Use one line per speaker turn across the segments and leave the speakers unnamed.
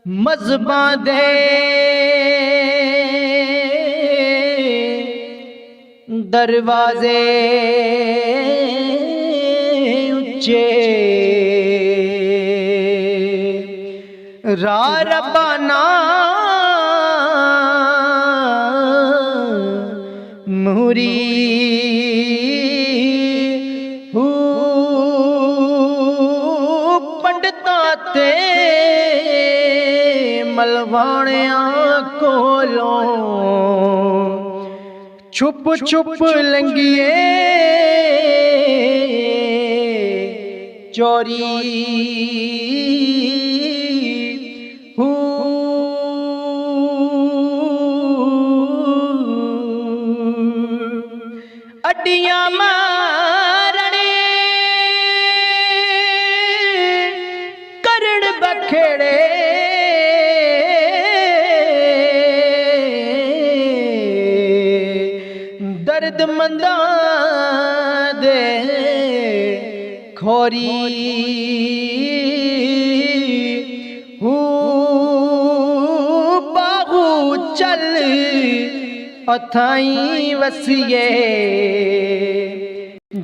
मज़हबां दे दरवाजे उच्चे रा रब्बाना मुरी पंडिता ते मलवाणियां कोलों छुप छुप लंघिए चोरी अड्डियां मारने करण बखेड़े दर्द मंदा दे खोरी बाहू चल अथाई वसिए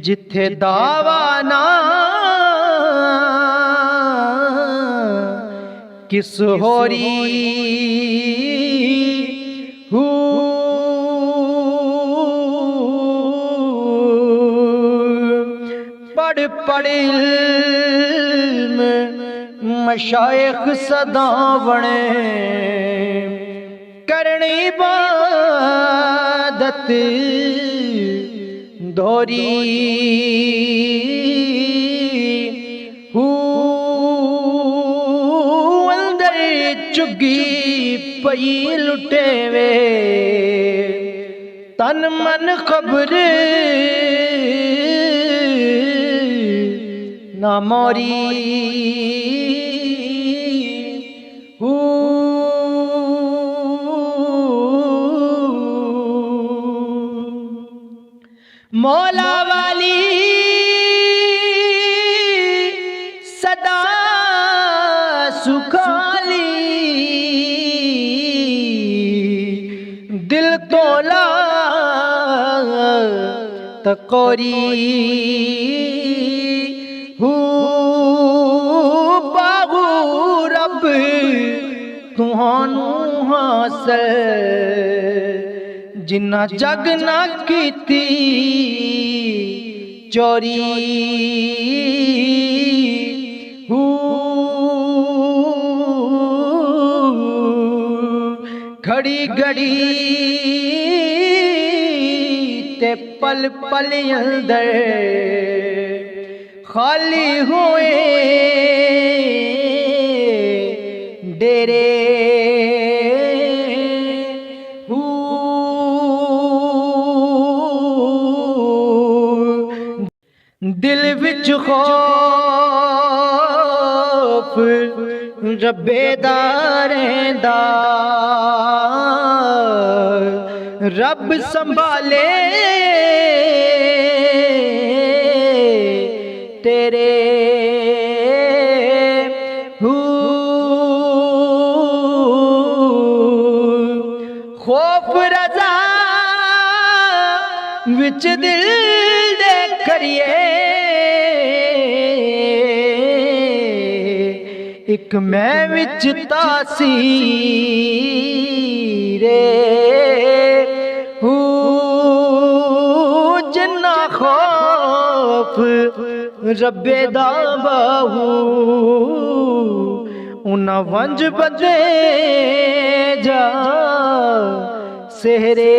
जिथे दावा ना किस होरी पढ़ पढ़ इल्म मशाइख सदा बने करनी इबादत दोरी अंदर चुगी पई लुटे वे तन मन खबर ना मोरी मौला वाली सदा सुखाली दिल तोला तकोरी बाहू रब तुहानू हासिल जिन्ना जग ना कीती चोरी घड़ी घड़ी ते पल पल अंदर खाली हुए डेरे दिल विच खौफ रब्बे दा रहिंदा रब संभाले तेरे खौफ रजा विच दिल दे करिए एक मैं विच तासीरे जिन्ना खौफ रब्बे दा बाहू उन्ना वंज बदे जा सेहरे